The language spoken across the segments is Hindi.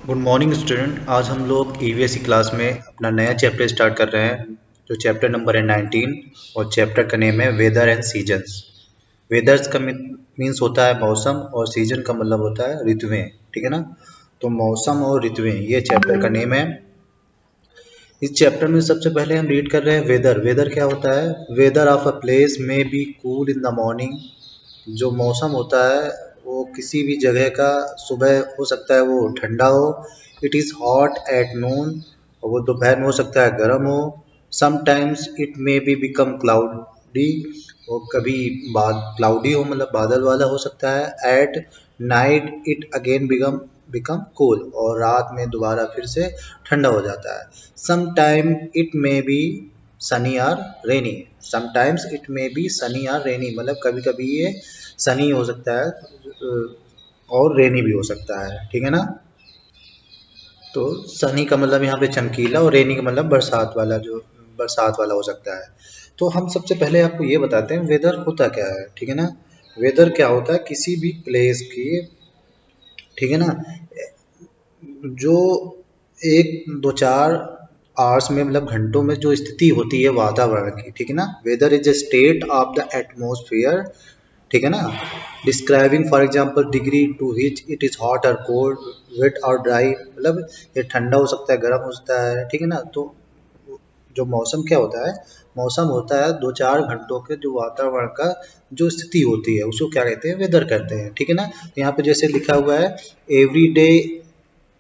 Good morning student. आज हम लोग ईवीएस क्लास में अपना नया चैप्टर स्टार्ट कर रहे हैं, जो चैप्टर नंबर है 19 और चैप्टर का नेम है वेदर एंड सीजन्स। वेदर्स का मीन्स होता है मौसम और सीजन का मतलब होता है ऋतुएं, ठीक है ना। तो मौसम और ऋतुएं ये चैप्टर का नेम है। इस चैप्टर में सबसे पहले हम रीड कर रहे हैं वेदर। वेदर क्या होता है? वेदर ऑफ अ प्लेस में be cool in the morning. जो मौसम होता है वो किसी भी जगह का सुबह हो सकता है वो ठंडा हो। It is hot at noon, और वो दोपहर में हो सकता है गर्म हो। Sometimes it may be become cloudy, वो कभी बाद क्लाउडी हो मतलब बादल वाला हो सकता है। At night it again become cool, और रात में दोबारा फिर से ठंडा हो जाता है। Sometime it may be sunny और rainy. Sometimes it may be sunny और रेनी मतलब कभी कभी ये सनी हो सकता है और रेनी भी हो सकता है, ठीक है ना। तो सनी का मतलब यहाँ पे चमकीला और रेनी का मतलब बरसात वाला, जो बरसात वाला हो सकता है। तो हम सबसे पहले आपको ये बताते हैं वेदर होता क्या है, ठीक है ना। वेदर क्या होता है? किसी भी प्लेस की, ठीक है ना, जो एक दो चार आवर्स में मतलब घंटों में जो स्थिति होती है वातावरण की, ठीक है ना। Weather is a state of the atmosphere, ठीक है ना। Describing for example degree to which it is hot और कोल्ड, वेट और ड्राई, मतलब ये ठंडा हो सकता है, गर्म हो सकता है, ठीक है ना। तो जो मौसम क्या होता है? मौसम होता है दो चार घंटों के जो वातावरण का जो स्थिति होती है उसको क्या कहते हैं? वेदर कहते हैं, ठीक है ना। तो यहाँ पे जैसे लिखा हुआ है every day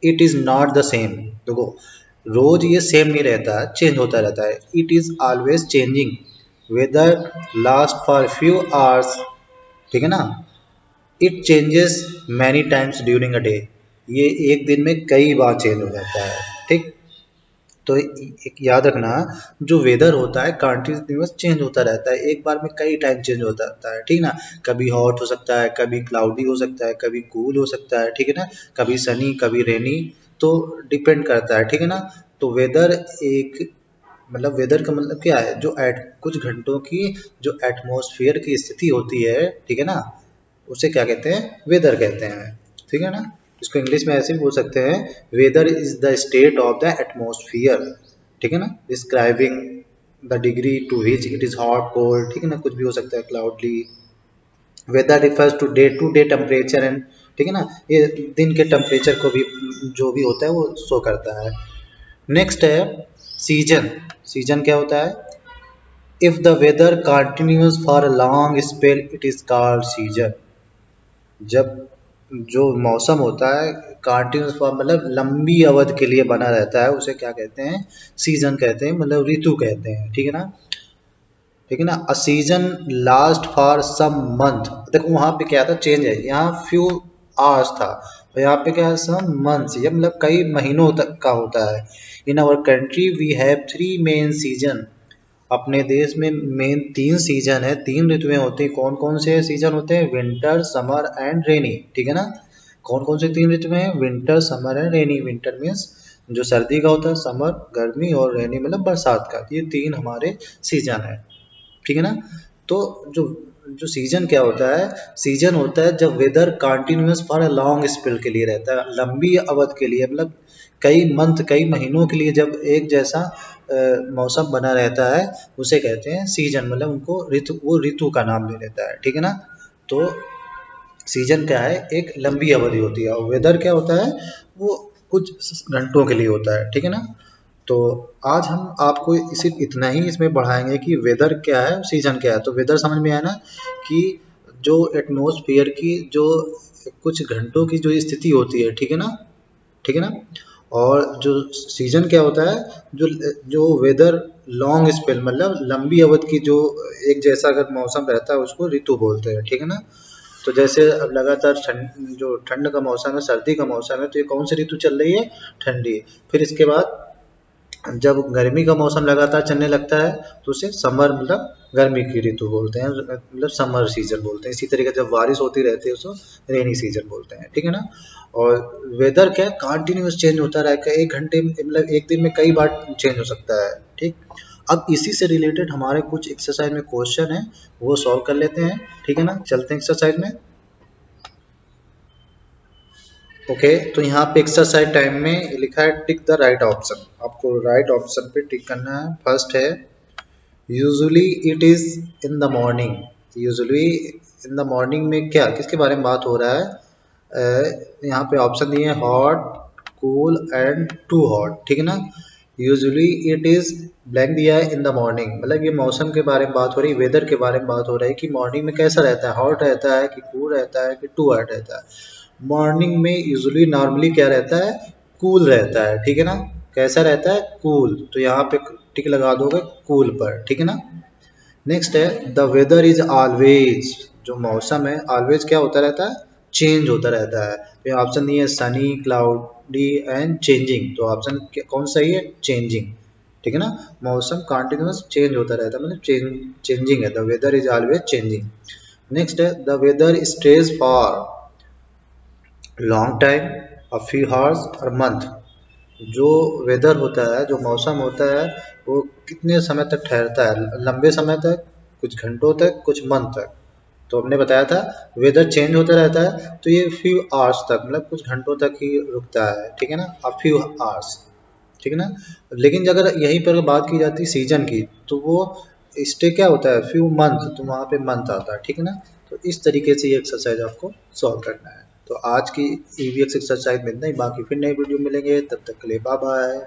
it is not the same. देखो, रोज ये सेम नहीं रहता, चेंज होता रहता है। It is always changing. Weather last for few hours, ठीक है ना। It changes many times during a day, ये एक दिन में कई बार चेंज हो जाता है, ठीक। तो एक याद रखना, जो वेदर होता है कंटिन्यूअस चेंज होता रहता है, एक बार में कई टाइम चेंज होता रहता है, ठीक ना। कभी हॉट हो सकता है, कभी क्लाउडी हो सकता है, कभी कूल हो सकता है, ठीक है ना। कभी सनी, कभी रेनी, तो डिपेंड करता है, ठीक है ना। तो वेदर एक मतलब वेदर का मतलब क्या है? जो एट कुछ घंटों की जो एटमॉस्फेयर की स्थिति होती है, ठीक है ना, उसे क्या कहते हैं? वेदर कहते हैं, ठीक है ना। इसको इंग्लिश में ऐसे भी बोल सकते हैं, weather is the state of the atmosphere, ठीक है ना। Describing the degree to which it is hot cold, ठीक है ना, कुछ भी हो सकता है, cloudly. Weather refers to day temperature and, ठीक है ना, ये दिन के टेम्परेचर को भी जो भी होता है वो शो करता है। नेक्स्ट है सीजन। सीजन क्या होता है? If the weather continues for a long spell it is called season. जब जो मौसम होता है कंटिन्यूस फॉर मतलब लंबी अवधि के लिए बना रहता है, उसे क्या कहते हैं? सीजन कहते हैं, मतलब ऋतु कहते हैं, ठीक है ना। ठीक है ना। A season last for some month. देखो वहां पे क्या था? चेंज है, यहाँ फ्यू आवर्स था, और यहाँ पे क्या है? सम मंथ्स, ये मतलब कई महीनों तक का होता है। In our country we have three main season. अपने देश में मेन तीन सीजन है, तीन ऋतुएं होती हैं। कौन कौन से सीजन होते हैं? विंटर, समर एंड रेनी, ठीक है ना। कौन कौन से तीन ऋतुएं हैं? Winter, summer and rainy. Winter means जो सर्दी का होता है, समर गर्मी, और रेनी मतलब बरसात का। ये तीन हमारे सीजन है, ठीक है ना। तो जो जो सीजन क्या होता है? सीजन होता है जब weather continuous for a long spell के लिए रहता है, लंबी अवधि के लिए, मतलब कई मंथ, कई महीनों के लिए जब एक जैसा मौसम बना रहता है, उसे कहते हैं सीजन। मतलब उनको ऋतु, वो ऋतु का नाम ले लेता है, ठीक है ना। तो सीजन क्या है? एक लंबी अवधि होती है, और वेदर क्या होता है? वो कुछ घंटों के लिए होता है, ठीक है ना। तो आज हम आपको सिर्फ इतना ही इसमें बढ़ाएंगे कि वेदर क्या है, सीजन क्या है। तो वेदर समझ में आया ना, कि जो एटमॉस्फेयर की जो कुछ घंटों की जो स्थिति होती है, ठीक है ना, ठीक है ना। और जो सीजन क्या होता है? जो जो वेदर लॉन्ग स्पेल मतलब लंबी अवधि की जो एक जैसा अगर मौसम रहता है उसको ऋतु बोलते हैं, ठीक है ना। तो जैसे अब लगातार ठंड, जो ठंड का मौसम है, सर्दी का मौसम है, तो ये कौन सी ऋतु चल रही है? ठंडी। फिर इसके बाद जब गर्मी का मौसम लगातार चलने लगता है तो उसे समर मतलब गर्मी की ऋतु बोलते हैं, मतलब समर सीजन बोलते हैं। इसी तरीके से जब बारिश होती रहती है उसको रेनी सीजन बोलते हैं, ठीक है ना। और वेदर क्या है? कंटिन्यूस चेंज होता रहेगा, एक घंटे में मतलब एक दिन में कई बार चेंज हो सकता है, ठीक। अब इसी से रिलेटेड हमारे कुछ एक्सरसाइज में क्वेश्चन है, वो सॉल्व कर लेते हैं, ठीक है ना। चलते हैं एक्सरसाइज में। ओके तो यहाँ पे एक्सरसाइज टाइम में लिखा है टिक द राइट ऑप्शन, आपको राइट ऑप्शन पे टिक करना है। फर्स्ट है usually it is in the morning. Usually in the morning में क्या किसके बारे में बात हो रहा है? यहाँ पे ऑप्शन दिए हैं hot, cool and too hot, ठीक है ना। यूजुअली इट इज ब्लैंक दिया है इन द मॉर्निंग, मतलब ये मौसम के बारे में बात हो रही है, वेदर के बारे में बात हो रही है कि मॉर्निंग में कैसा रहता है, हॉट रहता है कि कूल रहता है कि टू हॉट रहता है। मॉर्निंग में यूजुअली नॉर्मली क्या रहता है, कूल रहता है, ठीक है ना। कैसा रहता है, कूल, तो यहाँ पे टिक लगा दोगे कूल पर, ठीक है ना। नेक्स्ट है द वेदर इज ऑलवेज, जो मौसम है ऑलवेज क्या होता रहता है, चेंज होता रहता है। तो ऑप्शन दिए है सनी, क्लाउडी एंड चेंजिंग, तो ऑप्शन कौन सही है, चेंजिंग, ठीक है ना। मौसम कॉन्टिन्यूस चेंज होता रहता है, मतलब चेंजिंग है, the weather is always changing. Next है the weather stage for long time, a few hours और मंथ। जो वेदर होता है, जो मौसम होता है, वो कितने समय तक ठहरता है, लंबे समय तक, कुछ घंटों तक, कुछ मंथ तक। तो हमने बताया था वेदर चेंज होता रहता है, तो ये फ्यू आवर्स तक, मतलब कुछ घंटों तक ही रुकता है, ठीक है ना, अ फ्यू आवर्स, ठीक है ना। लेकिन अगर यहीं पर बात की जाती है सीजन की, तो वो स्टे क्या होता है, फ्यू मंथ, तो वहाँ पे मंथ आता है, ठीक है ना। तो इस तरीके से ये एक्सरसाइज आपको सॉल्व करना है। तो आज की ईवीएक्स एक्सरसाइज में इतना ही, बाकी फिर नई वीडियो मिलेंगे, तब तक के लिए बाय बाय।